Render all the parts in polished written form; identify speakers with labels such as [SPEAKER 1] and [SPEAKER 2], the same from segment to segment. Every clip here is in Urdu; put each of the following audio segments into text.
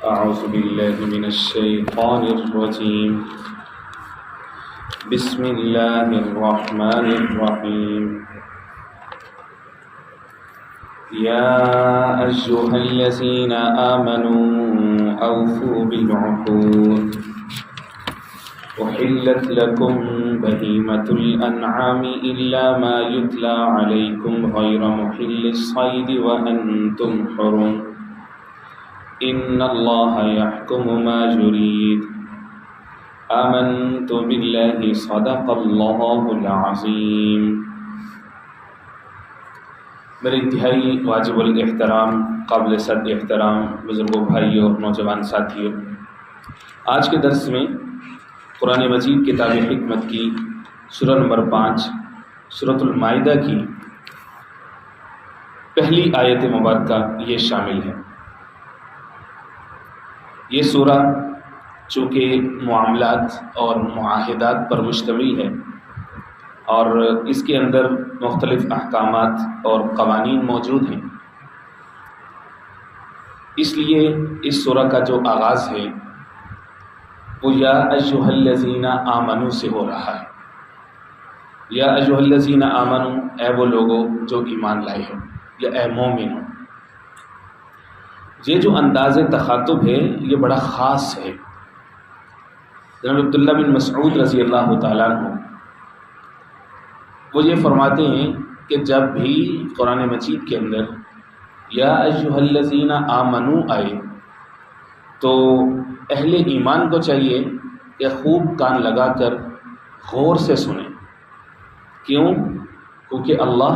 [SPEAKER 1] أعوذ بالله من الشيطان الرجيم بسم الله الرحمن الرحيم يا أيها الذين آمنوا أوفوا بالعقود أحلت لكم بهيمة الأنعام إلا ما يتلى عليكم غير محل الصيد وأنتم حرم إن الله يحكم ما يريد آمنت بالله صدق الله العظيم۔ میرے انتہائی واجب الاحترام قابل صد احترام بزرگوں، بھائیوں اور نوجوان ساتھیوں، آج کے درس میں قرآن مجید کتاب حکمت کی سورہ نمبر 5 سورۃ المائدہ کی پہلی آیت مبارکہ یہ شامل ہے۔ یہ سورہ چونکہ معاملات اور معاہدات پر مشتمل ہے اور اس کے اندر مختلف احکامات اور قوانین موجود ہیں، اس لیے اس سورہ کا جو آغاز ہے وہ یا ایھا الذین آمنوا سے ہو رہا ہے۔ یا ایھا الذین آمنوا، اے وہ لوگوں جو ایمان لائے ہو، یا اے مومنو۔ یہ جو انداز تخاطب ہے یہ بڑا خاص ہے۔ جناب عبداللہ بن مسعود رضی اللہ تعالیٰ عنہ وہ یہ فرماتے ہیں کہ جب بھی قرآن مجید کے اندر یا ایھا الذین آمنوا آئے تو اہل ایمان کو چاہیے کہ خوب کان لگا کر غور سے سنیں۔ کیوں؟ کیونکہ اللہ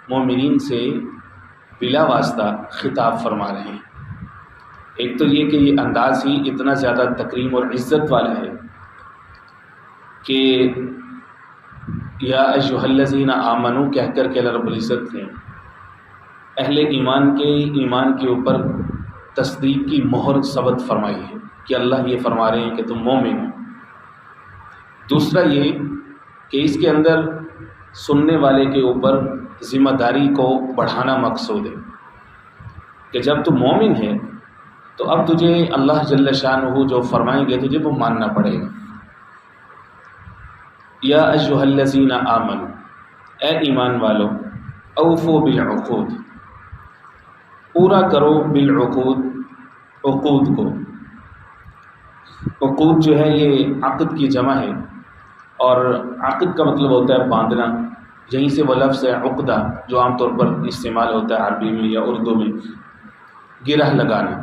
[SPEAKER 1] مومنین سے بلا واسطہ خطاب فرما رہے ہیں۔ ایک تو یہ کہ یہ انداز ہی اتنا زیادہ تکریم اور عزت والا ہے کہ یا ایھا الذین آمنوا کہہ کر کے اللہ رب العزت نے اہل ایمان کے ایمان کے اوپر تصدیق کی مہر ثبت فرمائی ہے کہ اللہ یہ فرما رہے ہیں کہ تم مومن ہو۔ دوسرا یہ کہ اس کے اندر سننے والے کے اوپر ذمہ داری کو بڑھانا مقصود ہے کہ جب تم مومن ہے تو اب تجھے اللہ جل شانہ جو فرمائیں گے تجھے وہ ماننا پڑے گا۔ یا ایھا الذین آمنوا، اے ایمان والو، اوفوا بالعقود، پورا کرو بالعقود، عقود کو۔ عقود جو ہے یہ عقد کی جمع ہے، اور عقد کا مطلب ہوتا ہے باندھنا۔ یہیں سے وہ لفظ ہے عقدہ جو عام طور پر استعمال ہوتا ہے عربی میں یا اردو میں، گرہ لگانا،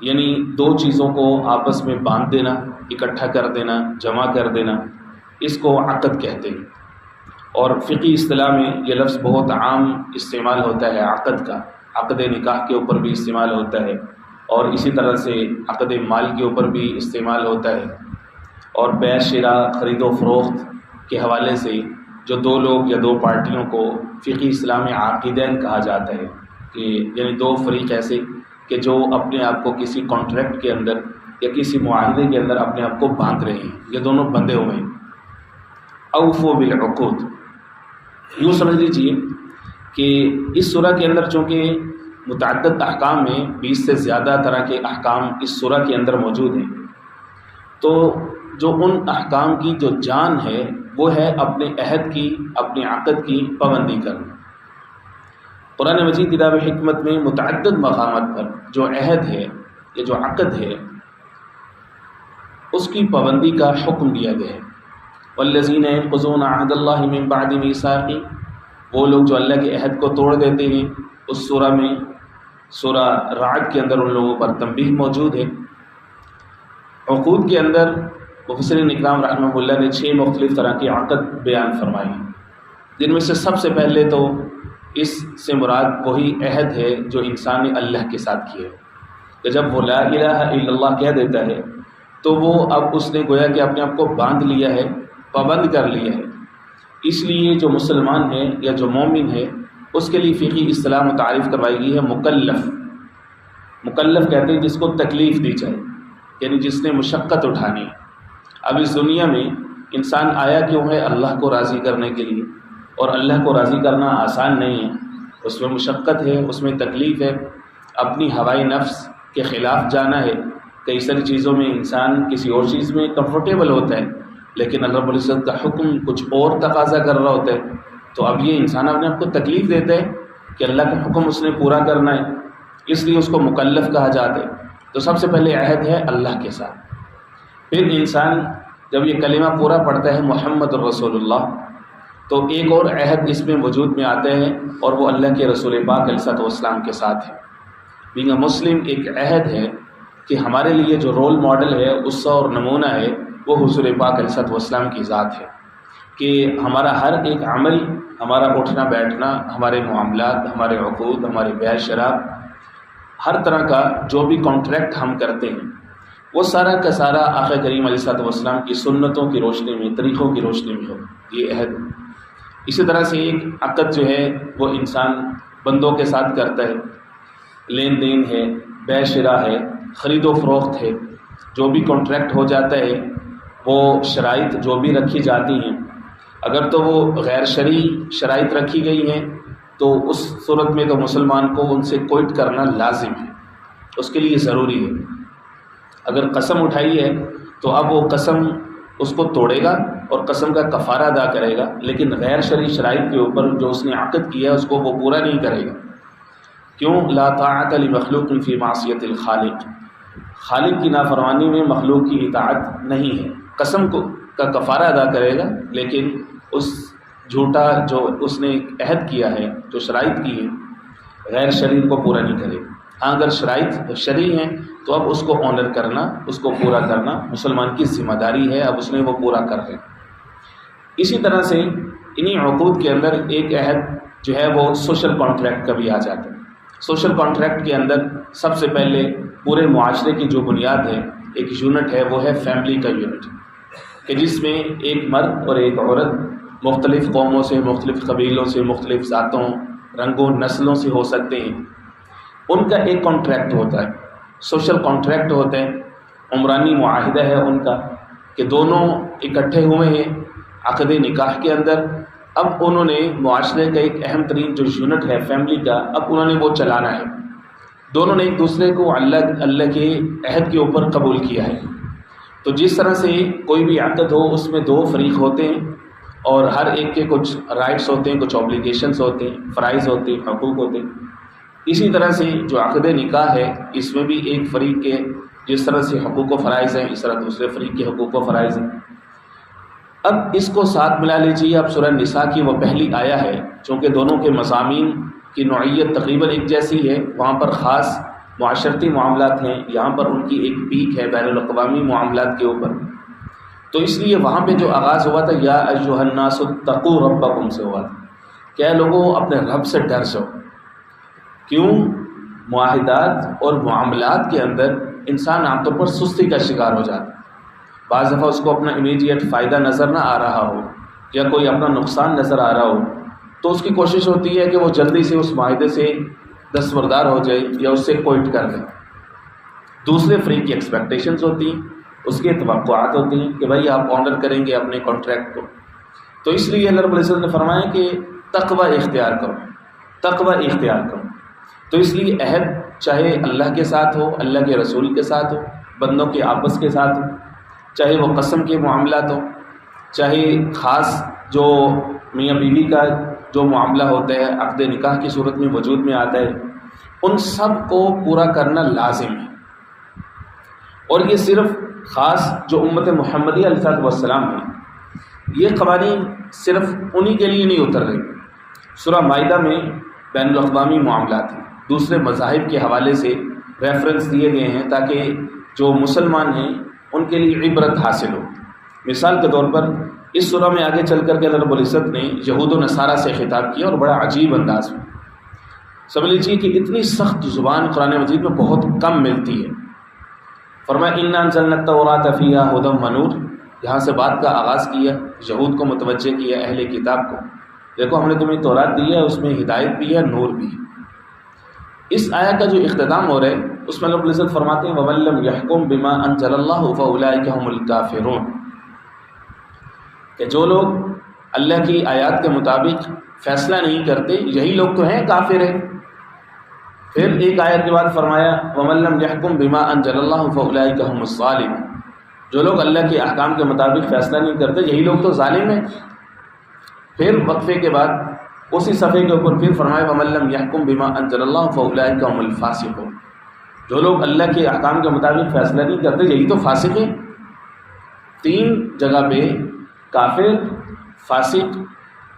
[SPEAKER 1] یعنی دو چیزوں کو آپس میں باندھ دینا، اکٹھا کر دینا، جمع کر دینا، اس کو عقد کہتے ہیں۔ اور فقہی اصطلاح میں یہ لفظ بہت عام استعمال ہوتا ہے عقد کا، عقد نکاح کے اوپر بھی استعمال ہوتا ہے، اور اسی طرح سے عقد مال کے اوپر بھی استعمال ہوتا ہے، اور بیع شراء خرید و فروخت کے حوالے سے جو دو لوگ یا دو پارٹیوں کو فقہی اصطلاح میں عاقدین کہا جاتا ہے، کہ یعنی دو فریق ایسے کہ جو اپنے آپ کو کسی کانٹریکٹ کے اندر یا کسی معاہدے کے اندر اپنے آپ کو باندھ رہے ہیں، یہ دونوں بندھے ہوئے ہیں۔ اوفوا بالعقود، یوں سمجھ لیجیے کہ اس سورہ کے اندر چونکہ متعدد احکام میں 20 سے زیادہ طرح کے احکام اس سورہ کے اندر موجود ہیں، تو جو ان احکام کی جو جان ہے وہ ہے اپنے عہد کی، اپنے عقد کی پابندی کرنا۔ قرآن مجید کتاب حکمت میں متعدد مقامات پر جو عہد ہے یا جو عقد ہے اس کی پابندی کا حکم دیا گیا ہے۔ والذین ينقضون عہد اللہ من بعد میثاقہ، وہ لوگ جو اللہ کے عہد کو توڑ دیتے ہیں، اس سورہ میں سورہ رعد کے اندر ان لوگوں پر تنبیہ موجود ہے۔ عقود کے اندر مفسرین اکرام رحمہ اللہ نے 6 مختلف طرح کے عقد بیان فرمائے ہیں، جن میں سے سب سے پہلے تو اس سے مراد وہی عہد ہے جو انسان نے اللہ کے ساتھ کیا ہے، کہ جب وہ لا الہ الا اللہ کہہ دیتا ہے تو وہ اب اس نے گویا کہ اپنے آپ کو باندھ لیا ہے، پابند کر لیا ہے۔ اس لیے جو مسلمان ہے یا جو مومن ہے اس کے لیے فقہی اصطلاح متعارف کروائی گئی ہے مکلف۔ مکلف کہتے ہیں جس کو تکلیف دی جائے، یعنی جس نے مشقت اٹھانی ہے۔ اب اس دنیا میں انسان آیا کیوں ہے؟ اللہ کو راضی کرنے کے لیے، اور اللہ کو راضی کرنا آسان نہیں ہے، اس میں مشقت ہے، اس میں تکلیف ہے، اپنی ہوائی نفس کے خلاف جانا ہے. کئی ساری چیزوں میں انسان کسی اور چیز میں کمفرٹیبل ہوتا ہے، لیکن اللہ رب العزت کا حکم کچھ اور تقاضا کر رہا ہوتا ہے، تو اب یہ انسان اپنے آپ کو تکلیف دیتا ہے کہ اللہ کا حکم اس نے پورا کرنا ہے، اس لیے اس کو مکلف کہا جاتا ہے. تو سب سے پہلے عہد ہے اللہ کے ساتھ. پھر انسان جب یہ کلمہ پورا پڑھتا ہے محمد الرسول اللہ، تو ایک اور عہد اس میں وجود میں آتے ہیں، اور وہ اللہ کے رسول پاک علیہ الصلوۃ والسلام کے ساتھ ہے. بینگ اے مسلم ایک عہد ہے کہ ہمارے لیے جو رول ماڈل ہے، اسوہ اور نمونہ ہے، وہ حضور پاک علیہ الصلوۃ والسلام کی ذات ہے، کہ ہمارا ہر ایک عمل، ہمارا اٹھنا بیٹھنا، ہمارے معاملات، ہمارے عقود، ہمارے بیع شراب، ہر طرح کا جو بھی کانٹریکٹ ہم کرتے ہیں، وہ سارا کا سارا آقا کریم علیہ الصلوۃ والسلام کی سنتوں کی روشنی میں، طریقوں کی روشنی میں ہو. یہ عہد. اسی طرح سے ایک عقد جو ہے وہ انسان بندوں کے ساتھ کرتا ہے، لین دین ہے، بیع شرا ہے، خرید و فروخت ہے. جو بھی کانٹریکٹ ہو جاتا ہے، وہ شرائط جو بھی رکھی جاتی ہیں، اگر تو وہ غیر شرعی شرائط رکھی گئی ہیں تو اس صورت میں تو مسلمان کو ان سے کوئٹ کرنا لازم ہے، اس کے لیے ضروری ہے. اگر قسم اٹھائی ہے تو اب وہ قسم اس کو توڑے گا اور قسم کا کفارہ ادا کرے گا، لیکن غیر شرعی شرائط کے اوپر جو اس نے عقد کیا ہے اس کو وہ پورا نہیں کرے گا. کیوں؟ لا طاعت لمخلوق فی معصیت الخالق. خالق کی نافرمانی میں مخلوق کی اطاعت نہیں ہے. قسم کا کفارہ ادا کرے گا، لیکن اس جھوٹا جو اس نے عہد کیا ہے، جو شرائط کی ہے، غیر شرعی کو پورا نہیں کرے گا. ہاں اگر شرائط شرعی ہیں تو اب اس کو آنر کرنا، اس کو پورا کرنا مسلمان کی ذمہ داری ہے، اب اس نے وہ پورا کر رہے. اسی طرح سے انہی عقود کے اندر ایک عہد جو ہے وہ سوشل کانٹریکٹ کا بھی آ جاتا ہے. سوشل کانٹریکٹ کے اندر سب سے پہلے پورے معاشرے کی جو بنیاد ہے، ایک یونٹ ہے، وہ ہے فیملی کا یونٹ، کہ جس میں ایک مرد اور ایک عورت مختلف قوموں سے، مختلف قبیلوں سے، مختلف ذاتوں، رنگوں، نسلوں سے ہو سکتے ہیں. ان کا ایک کانٹریکٹ ہوتا ہے، سوشل کانٹریکٹ ہوتا ہے، عمرانی معاہدہ ہے ان کا، کہ دونوں اکٹھے ہوئے ہیں عقد نکاح کے اندر. اب انہوں نے معاشرے کا ایک اہم ترین جو یونٹ ہے فیملی کا، اب انہوں نے وہ چلانا ہے. دونوں نے ایک دوسرے کو اللہ کے عہد کے اوپر قبول کیا ہے. تو جس طرح سے کوئی بھی عقد ہو، اس میں دو فریق ہوتے ہیں اور ہر ایک کے کچھ رائٹس ہوتے ہیں، کچھ اوبلیگیشنس ہوتے ہیں، فرائض ہوتے ہیں، حقوق ہوتے ہیں. اسی طرح سے جو عقد نکاح ہے، اس میں بھی ایک فریق کے جس طرح سے حقوق و فرائض ہیں، اس طرح دوسرے فریق کے حقوق و فرائض ہیں. اب اس کو ساتھ ملا لیجیے. اب سورہ نساء کی وہ پہلی آیا ہے، چونکہ دونوں کے مضامین کی نوعیت تقریباً ایک جیسی ہے، وہاں پر خاص معاشرتی معاملات ہیں، یہاں پر ان کی ایک پیک ہے بین الاقوامی معاملات کے اوپر. تو اس لیے وہاں پہ جو آغاز ہوا تھا، یا ایھا الناس اتقوا ربکم سے ہوا تھا، کیا لوگوں اپنے رب سے ڈر جاؤ. کیوں؟ معاہدات اور معاملات کے اندر انسان عام طور پر سستی کا شکار ہو جاتا ہے. بعض دفعہ اس کو اپنا امیڈیٹ فائدہ نظر نہ آ رہا ہو، یا کوئی اپنا نقصان نظر آ رہا ہو، تو اس کی کوشش ہوتی ہے کہ وہ جلدی سے اس معاہدے سے دستبردار ہو جائے یا اس سے کوئٹ کر لیں. دوسرے فریق کی ایکسپیکٹیشنز ہوتی ہیں، اس کی توقعات ہوتی ہیں کہ بھائی آپ آنر کریں گے اپنے کانٹریکٹ کو. تو اس لیے اللہ رب العزت نے فرمایا کہ تقوی اختیار کرو، تقوی اختیار کرو. تو اس لیے عہد چاہے اللہ کے ساتھ ہو، اللہ کے رسول کے ساتھ ہو، بندوں کے آپس کے ساتھ ہو، چاہے وہ قسم کے معاملات ہو، چاہے خاص جو میاں بیوی کا جو معاملہ ہوتا ہے عقد نکاح کی صورت میں وجود میں آتا ہے، ان سب کو پورا کرنا لازم ہے. اور یہ صرف خاص جو امت محمدیہ علیہ السلام ہے، یہ قوانین صرف انہی کے لیے نہیں اتر رہے. سورہ مائدہ میں بین الاقوامی معاملات ہیں، دوسرے مذاہب کے حوالے سے ریفرنس دیے گئے ہیں تاکہ جو مسلمان ہیں ان کے لیے عبرت حاصل ہو. مثال کے طور پر اس سورہ میں آگے چل کر کے اللہ رب العزت نے یہود و نصارہ سے خطاب کیا، اور بڑا عجیب انداز میں. سمجھ لیجیے کہ اتنی سخت زبان قرآن مجید میں بہت کم ملتی ہے. فرمایا انا انزلنا التوراۃ فیہا ھدی ونور. یہاں سے بات کا آغاز کیا، یہود کو متوجہ کیا، اہل کتاب کو. دیکھو ہم نے تمہیں تورات دی ہے، اس میں ہدایت بھی ہے، نور بھی ہے. اس آیت کا جو اختتام ہو رہا ہے اس میں رب العزت فرماتے ہیں وَمَن لَّمْ يَحْكُم بِمَا أَنزَلَ اللَّهُ فَأُولَٰئِكَ هُمُ الْكَافِرُونَ، کہ جو لوگ اللہ کی آیات کے مطابق فیصلہ نہیں کرتے، یہی لوگ تو ہیں کافر ہیں. پھر ایک آیت کے بعد فرمایا وَمَن لَّمْ يَحْكُم بِمَا أَنزَلَ اللَّهُ فَأُولَٰئِكَ هُمُ الظَّالِمُونَ، جو لوگ اللہ کے احکام کے مطابق فیصلہ نہیں کرتے یہی لوگ تو ظالم ہیں۔ پھر وقفے کے بعد اسی صفحے کے اوپر پھر فرمایا وَمَن لَّمْ يَحْكُم بِمَا أَنزَلَ اللَّهُ فَأُولَٰئِكَ هُمُ الْفَاسِقُونَ، جو لوگ اللہ کے احکام کے مطابق فیصلہ نہیں کرتے یہی تو فاسق ہیں۔ 3 جگہ پہ کافر، فاسق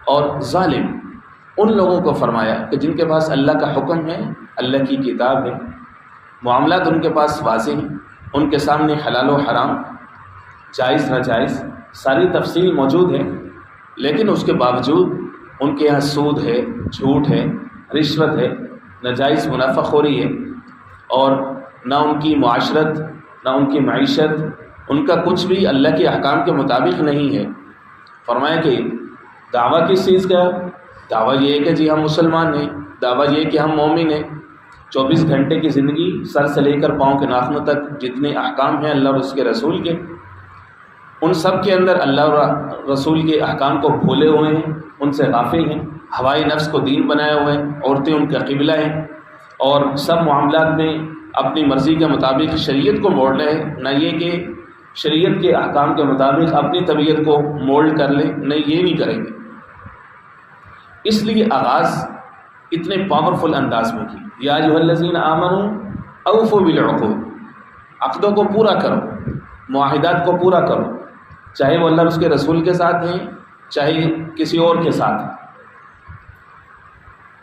[SPEAKER 1] اور ظالم ان لوگوں کو فرمایا کہ جن کے پاس اللہ کا حکم ہے، اللہ کی کتاب ہے، معاملات ان کے پاس واضح ہیں، ان کے سامنے حلال و حرام، جائز ناجائز ساری تفصیل موجود ہے، لیکن اس کے باوجود ان کے یہاں سود ہے، جھوٹ ہے، رشوت ہے، ناجائز منافع خوری ہے، اور نہ ان کی معاشرت، نہ ان کی معیشت، ان کا کچھ بھی اللہ کے احکام کے مطابق نہیں ہے۔ فرمایا کہ دعویٰ کس چیز کا؟ دعویٰ یہ ہے کہ جی ہم مسلمان ہیں، دعویٰ یہ ہے کہ ہم مومن ہیں۔ 24 گھنٹے کی زندگی سر سے لے کر پاؤں کے ناخنوں تک جتنے احکام ہیں اللہ اور اس کے رسول کے، ان سب کے اندر اللہ اور رسول کے احکام کو بھولے ہوئے ہیں، ان سے غافل ہیں، ہوائے نفس کو دین بنائے ہوئے ہیں، عورتیں ان کا قبلہ ہیں، اور سب معاملات میں اپنی مرضی کے مطابق شریعت کو موڑ رہے ہیں، نہ یہ کہ شریعت کے احکام کے مطابق اپنی طبیعت کو مولڈ کر لیں، نہیں یہ نہیں کریں گے۔ اس لیے آغاز اتنے پاورفل انداز میں کی، یا ایھا الذین آمنوا اوفوا بالعقود، عقدوں کو پورا کرو، معاہدات کو پورا کرو، چاہے وہ اللہ اور اس کے رسول کے ساتھ ہیں، چاہے کسی اور کے ساتھ ہیں۔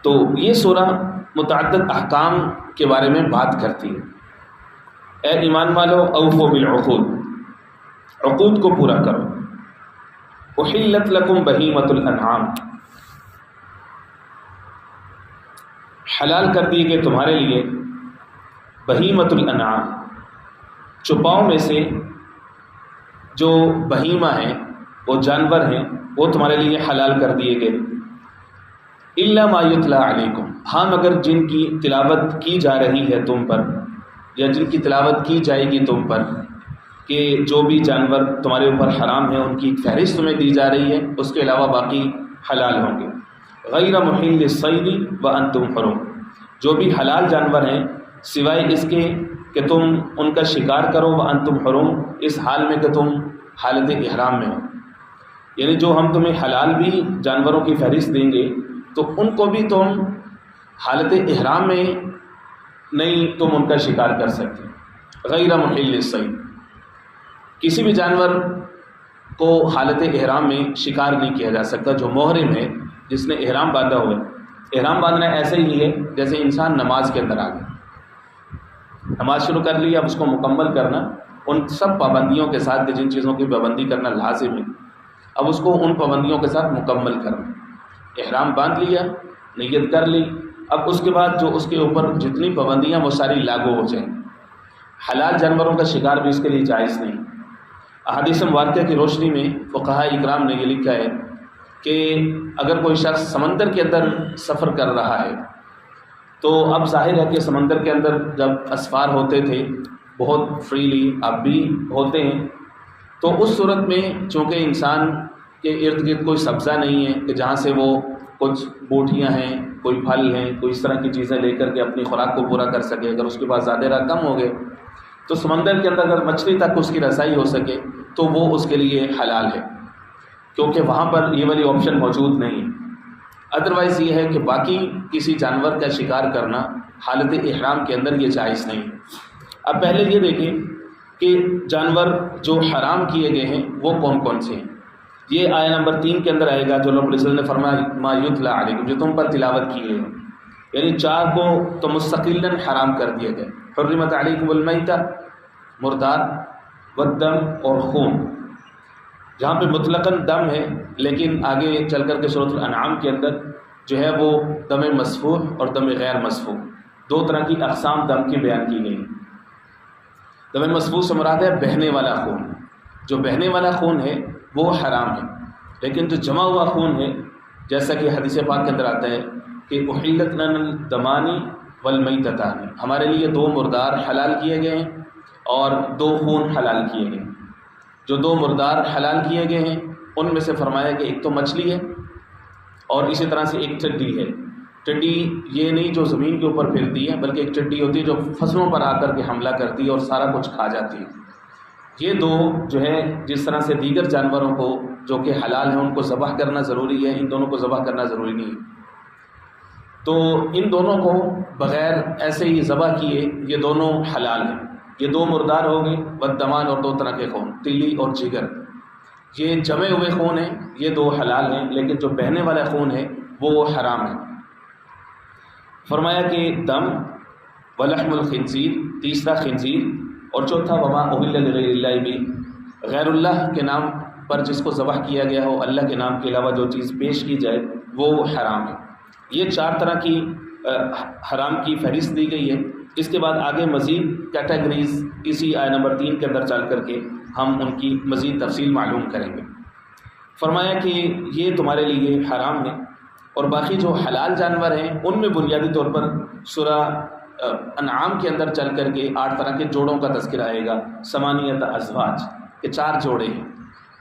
[SPEAKER 1] تو یہ سورہ متعدد احکام کے بارے میں بات کرتی ہے۔ اے ایمان والو اوفوا بالعقود، عقود کو پورا کرو۔ احلت لکم بہیمۃ الانعام، حلال کر دیے گئے تمہارے لیے بہیمۃ الانعام، چوپاؤں میں سے جو بہیمہ ہیں، وہ جانور ہیں، وہ تمہارے لیے حلال کر دیے گئے۔ الا ما یتلی علیکم، ہاں مگر جن کی تلاوت کی جا رہی ہے تم پر، یا جن کی تلاوت کی جائے گی تم پر، کہ جو بھی جانور تمہارے اوپر حرام ہیں ان کی فہرست تمہیں دی جا رہی ہے، اس کے علاوہ باقی حلال ہوں گے۔ غیر محل الصید وانتم حرم، جو بھی حلال جانور ہیں سوائے اس کے کہ تم ان کا شکار کرو، وانتم حرم، اس حال میں کہ تم حالت احرام میں ہو، یعنی جو ہم تمہیں حلال بھی جانوروں کی فہرست دیں گے تو ان کو بھی تم حالت احرام میں نہیں تم ان کا شکار کر سکتے۔ غیر محل الصید، کسی بھی جانور کو حالت احرام میں شکار نہیں کیا جا سکتا جو محرم ہے، جس نے احرام باندھا ہوا ہے۔ احرام باندھنا ایسے ہی ہے جیسے انسان نماز کے اندر آ گیا، نماز شروع کر لی، اب اس کو مکمل کرنا ان سب پابندیوں کے ساتھ کہ جن چیزوں کی پابندی کرنا لازم ہے، اب اس کو ان پابندیوں کے ساتھ مکمل کرنا۔ احرام باندھ لیا، نیت کر لی، اب اس کے بعد جو اس کے اوپر جتنی پابندیاں وہ ساری لاگو ہو جائیں۔ حلال جانوروں کا شکار بھی اس کے لیے جائز نہیں۔ احادیث مبارکہ کی روشنی میں فقہاء اکرام نے یہ لکھا ہے کہ اگر کوئی شخص سمندر کے اندر سفر کر رہا ہے تو اب ظاہر ہے کہ سمندر کے اندر جب اسفار ہوتے تھے بہت فریلی، اب بھی ہوتے ہیں، تو اس صورت میں چونکہ انسان کے ارد گرد کوئی سبزہ نہیں ہے کہ جہاں سے وہ کچھ بوٹیاں ہیں، کوئی پھل ہیں، کوئی اس طرح کی چیزیں لے کر کے اپنی خوراک کو پورا کر سکے، اگر اس کے پاس زیادہ راہ کم ہو گئے تو سمندر کے اندر اگر مچھلی تک اس کی رسائی ہو سکے تو وہ اس کے لیے حلال ہے، کیونکہ وہاں پر یہ والی آپشن موجود نہیں۔ ادروائز یہ ہے کہ باقی کسی جانور کا شکار کرنا حالت احرام کے اندر یہ جائز نہیں۔ اب پہلے یہ دیکھیں کہ جانور جو حرام کیے گئے ہیں وہ کون کون سے ہیں۔ یہ آیہ نمبر 3 کے اندر آئے گا جو اللہ علیہ وسلم نے فرمایا ما یتلی علیکم، جو تم پر تلاوت کی گئی ہے، یعنی 4 کو تو مستقلاً حرام کر دیا گیا۔ حرمت علیکم المیتہ، مردار، والدم، اور خون، جہاں پہ مطلقاً دم ہے، لیکن آگے چل کر کے سورۃ الانعام کے اندر جو ہے وہ دم مسفوح اور دم غیر مسفوح، 2 طرح کی اقسام دم کی بیان کی گئی۔ دم مسفوح سے مراد ہے بہنے والا خون، جو بہنے والا خون ہے وہ حرام ہے، لیکن جو جمع ہوا خون ہے جیسا کہ حدیث پاک کے اندر آتا ہے کہ احلت لنا الدمان والمیتتان، ہمارے لیے 2 مردار حلال کیے گئے ہیں اور 2 خون حلال کیے گئے ہیں۔ جو 2 مردار حلال کیے گئے ہیں ان میں سے فرمایا کہ ایک تو مچھلی ہے اور اسی طرح سے ایک چڈی ہے، ٹڈی یہ نہیں جو زمین کے اوپر پھرتی ہے، بلکہ ایک ٹڈی ہوتی ہے جو فصلوں پر آ کر کے حملہ کرتی ہے اور سارا کچھ کھا جاتی ہے۔ یہ دو جو ہے، جس طرح سے دیگر جانوروں کو جو کہ حلال ہیں ان کو ذبح کرنا ضروری ہے، ان دونوں کو ذبح کرنا ضروری نہیں ہے۔ تو ان دونوں کو بغیر ایسے ہی ذبح کیے یہ دونوں حلال ہیں۔ یہ دو مردار ہو گئے، بددمان اور دو طرح کے خون، تلی اور جگر، یہ جمے ہوئے خون ہیں، یہ دو حلال ہیں، لیکن جو بہنے والا خون ہے وہ حرام ہے۔ فرمایا کہ دم ولحم الخنزیر، تیسرا خنزیر، اور چوتھا وما اہل لغیر اللہ بھی، غیر اللہ کے نام پر جس کو ذبح کیا گیا ہو، اللہ کے نام کے علاوہ جو چیز پیش کی جائے وہ حرام ہے۔ یہ 4 طرح کی حرام کی فہرست دی گئی ہے۔ اس کے بعد آگے مزید کیٹیگریز اسی آیت نمبر 3 کے اندر چل کر کے ہم ان کی مزید تفصیل معلوم کریں گے۔ فرمایا کہ یہ تمہارے لیے حرام ہے، اور باقی جو حلال جانور ہیں ان میں بنیادی طور پر سورہ انعام کے اندر چل کر کے 8 طرح کے جوڑوں کا تذکرہ آئے گا، ثمانیۃ ازواج، کہ 4 جوڑے ہیں۔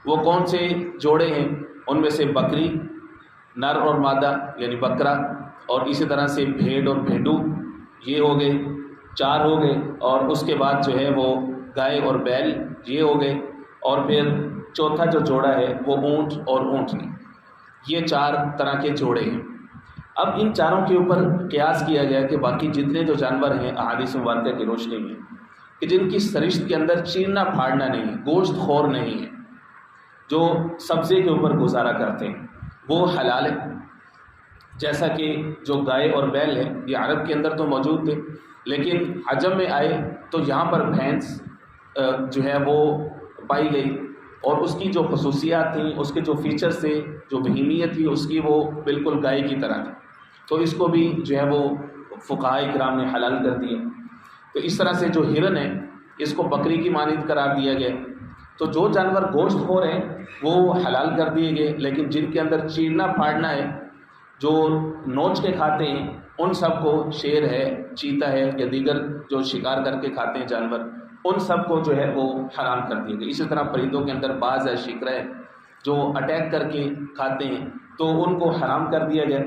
[SPEAKER 1] وہ کون سے جوڑے ہیں؟ ان میں سے بکری، نر اور مادہ یعنی بکرا، اور اسی طرح سے بھیڑ اور بھیڈو، یہ ہو گئے 4 ہو گئے، اور اس کے بعد جو ہے وہ گائے اور بیل، یہ ہو گئے، اور پھر چوتھا جو جوڑا ہے وہ اونٹ اور اونٹنی، یہ 4 طرح کے جوڑے ہیں۔ اب ان چاروں کے اوپر قیاس کیا گیا کہ باقی جتنے جو جانور ہیں احادیث مبارکہ کی روشنی میں، کہ جن کی سرشت کے اندر چیرنا پھاڑنا نہیں ہے، گوشت خور نہیں ہے، جو سبزے کے اوپر گزارا کرتے ہیں، وہ حلال ہے۔ جیسا کہ جو گائے اور بیل ہے یہ عرب کے اندر تو موجود تھے، لیکن عجم میں آئے تو یہاں پر بھینس جو ہے وہ پائی گئی، اور اس کی جو خصوصیات تھیں، اس کے جو فیچرز تھے، جو بہیمیت تھی اس کی، وہ بالکل گائے کی طرح تھی، تو اس کو بھی جو ہے وہ فقہاء کرام نے حلال کر دیا۔ تو اس طرح سے جو ہرن ہے اس کو بکری کی مانند قرار دیا گیا۔ تو جو جانور گوشت خور ہیں وہ حلال کر دیے گئے، لیکن جن کے اندر چیرنا پھاڑنا ہے، جو نوچ کے کھاتے ہیں، ان سب کو، شیر ہے، چیتا ہے یا دیگر جو شکار کر کے کھاتے ہیں جانور، ان سب کو جو ہے وہ حرام کر دیے گئے۔ اسی طرح پرندوں کے اندر باز ہے، شکرہ ہے، جو اٹیک کر کے کھاتے ہیں، تو ان کو حرام کر دیا گیا۔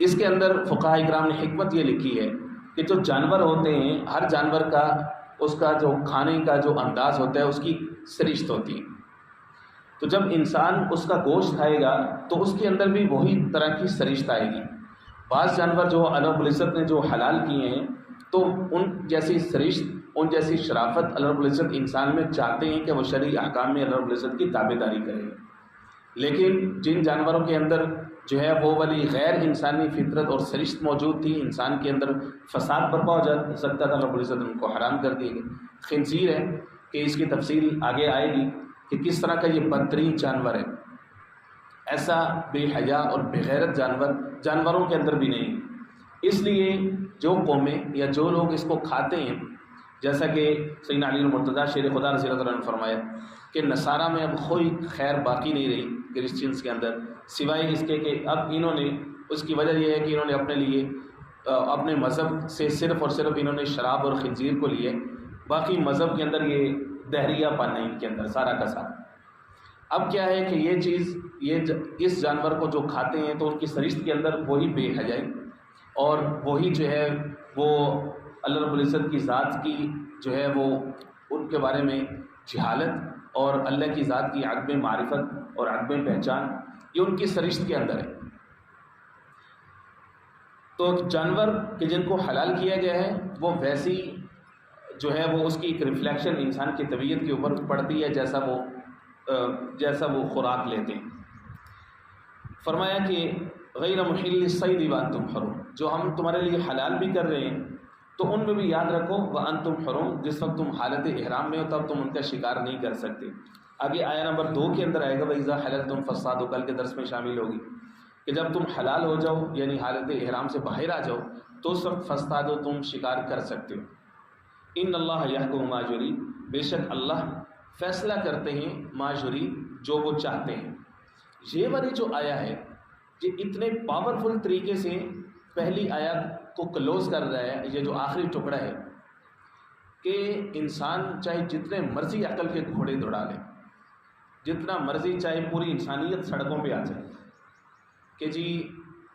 [SPEAKER 1] اس کے اندر فقہاء کرام نے حکمت یہ لکھی ہے کہ جو جانور ہوتے ہیں، ہر جانور کا اس کا جو کھانے کا جو انداز ہوتا ہے اس کی سرشت ہوتی ہے۔ تو جب انسان اس کا گوشت کھائے گا تو اس کے اندر بھی وہی طرح کی سرشت آئے گی۔ بعض جانور جو اللہ رب العزت نے جو حلال کیے ہیں، تو ان جیسی سرشت، ان جیسی شرافت اللہ رب العزت انسان میں چاہتے ہیں کہ وہ شرعی احکام میں اللہ رب العزت کی تابعداری کرے۔ لیکن جن جانوروں کے اندر جو ہے وہ والی غیر انسانی فطرت اور سرشت موجود تھی، انسان کے اندر فساد برپا ہو جا سکتا تھا، اللہ رب العزت نے ان کو حرام کر دیے گئے۔ خنزیر ہے کہ اس کی تفصیل آگے آئے گی کہ کس طرح کا یہ بدترین جانور ہے، ایسا بے حیا اور بغیرت جانوروں کے اندر بھی نہیں۔ اس لیے جو قومیں یا جو لوگ اس کو کھاتے ہیں، جیسا کہ سیدنا علی المرتضیٰ شیر خدا رضی اللہ عنہ نے فرمایا کہ نصارہ میں اب کوئی خیر باقی نہیں رہی کرسچنس کے اندر، سوائے اس کے کہ اب انہوں نے، اس کی وجہ یہ ہے کہ انہوں نے اپنے لیے اپنے مذہب سے صرف اور صرف انہوں نے شراب اور خنزیر کو لیے، باقی مذہب کے اندر یہ دہریہ پن ہے ان کے اندر سارا کا سارا۔ اب کیا ہے کہ یہ چیز، اس جانور کو جو کھاتے ہیں تو ان کی سرشت کے اندر وہی بے حیائی اور وہی جو ہے وہ اللہ رب العزت کی ذات کی جو ہے وہ ان کے بارے میں جہالت اور اللہ کی ذات کی عدم معرفت اور عدم پہچان، یہ ان کی سرشت کے اندر ہے۔ تو جانور کہ جن کو حلال کیا گیا ہے وہ ویسی جو ہے وہ اس کی ایک ریفلیکشن انسان کی طبیعت کے اوپر پڑتی ہے جیسا وہ خوراک لیتے ہیں۔ فرمایا کہ غیر محل الصید وانتم حرم، جو ہم تمہارے لیے حلال بھی کر رہے ہیں تو ان میں بھی یاد رکھو وانتم حرم، جس وقت تم حالت احرام میں ہو تب تم ان کا شکار نہیں کر سکتے۔ آگے آیا نمبر 2 کے اندر آئے گا وَإِذَا حَلَلْتُمْ فَاصْطَادُوا، کل کے درس میں شامل ہوگی کہ جب تم حلال ہو جاؤ یعنی حالت احرام سے باہر آ جاؤ تو اس وقت فاصطادوا، تم شکار کر سکتے ہو۔ ان اللہ یحکم ما یرید، بے شک اللہ فیصلہ کرتے ہیں ما یرید، جو وہ چاہتے ہیں۔ یہ والی جو آیا ہے یہ اتنے پاورفل طریقے سے پہلی آیت کو کلوز کر رہا ہے، یہ جو آخری ٹکڑا ہے، کہ انسان چاہے جتنے مرضی عقل کے گھوڑے دوڑا لے، جتنا مرضی چاہے پوری انسانیت سڑکوں پہ آ جائے کہ جی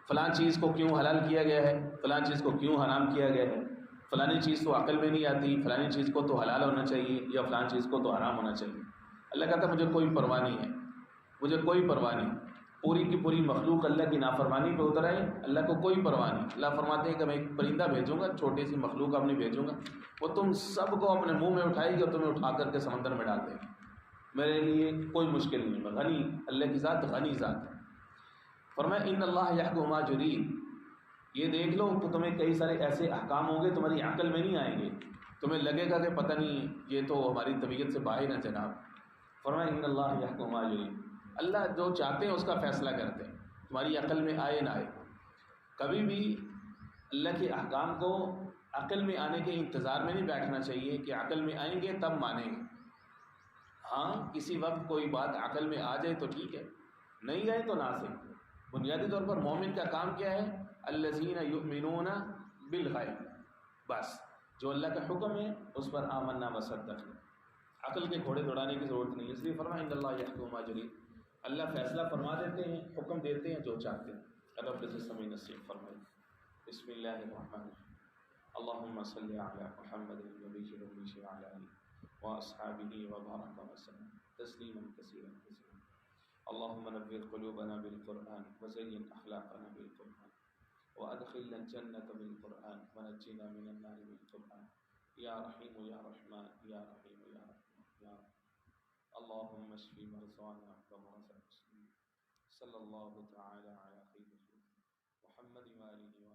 [SPEAKER 1] فلاں چیز کو کیوں حلال کیا گیا ہے، فلاں چیز کو کیوں حرام کیا گیا ہے، فلانی چیز تو عقل میں نہیں آتی، فلانی چیز کو تو حلال ہونا چاہیے یا فلان چیز کو تو حرام ہونا چاہیے۔ اللہ کہتا ہے مجھے کوئی پرواہ نہیں ہے، مجھے کوئی پرواہ نہیں۔ پوری کی پوری مخلوق اللہ کی نافرمانی پہ اتر آئی، اللہ کو کوئی پرواہ نہیں۔ اللہ فرماتے ہیں کہ میں ایک پرندہ بھیجوں گا، چھوٹی سی مخلوق اپنی بھیجوں گا، وہ تم سب کو اپنے منہ میں اٹھائے گی اور تمہیں اٹھا کر کے سمندر میں ڈال دے گی۔ میرے لیے کوئی مشکل نہیں ہے، غنی اللہ کی ذات غنی ذات ہے۔ فرمایا ان اللہ یحکم ما یرید، یہ دیکھ لو کہ تمہیں کئی سارے ایسے احکام ہوں گے تمہاری عقل میں نہیں آئیں گے، تمہیں لگے گا کہ پتہ نہیں یہ تو ہماری طبیعت سے باہر ہے جناب۔ فرمایا ان اللہ یحکم ما یرید، اللہ جو چاہتے ہیں اس کا فیصلہ کرتے ہیں، تمہاری عقل میں آئے نہ آئے۔ کبھی بھی اللہ کے احکام کو عقل میں آنے کے انتظار میں نہیں بیٹھنا چاہیے کہ عقل میں آئیں گے تب مانیں گے۔ ہاں کسی وقت کوئی بات عقل میں آ جائے تو ٹھیک ہے، نہیں آئے تو نہ صحیح۔ بنیادی طور پر مومن کا کام کیا ہے؟ الذین یؤمنون بالغیب، بس جو اللہ کا حکم ہے اس پر آمنا وصدقنا، عقل کے گھوڑے دوڑانے کی ضرورت نہیں۔ اس لیے فرمایا ان اللہ یحکم ما یرید، اللہ فیصلہ فرما دیتے ہیں، حکم دیتے ہیں جو چاہتے ہیں۔ رب سے سمجھ نصیب فرمائے۔ بسم اللہ الرحمن الرحیم، اللہم صلی علی محمد النبی الأمی وعلی آلہ واصحابہ وبارک وسلم تسلیما کثیرا کثیرا۔ اللہم نور قلوبنا بالقرآن وزین اخلاقنا بالقرآن وادخلنا الجنة بالقرآن ونجنا من النار بالقرآن یا رحیم یا رحمان یا رحیم یا رحمان یا رحیم۔ اللہم اشف مرضانا ومرضى المسلمین، صلی اللہ تعالی علی خیر خلقہ محمد وآلہ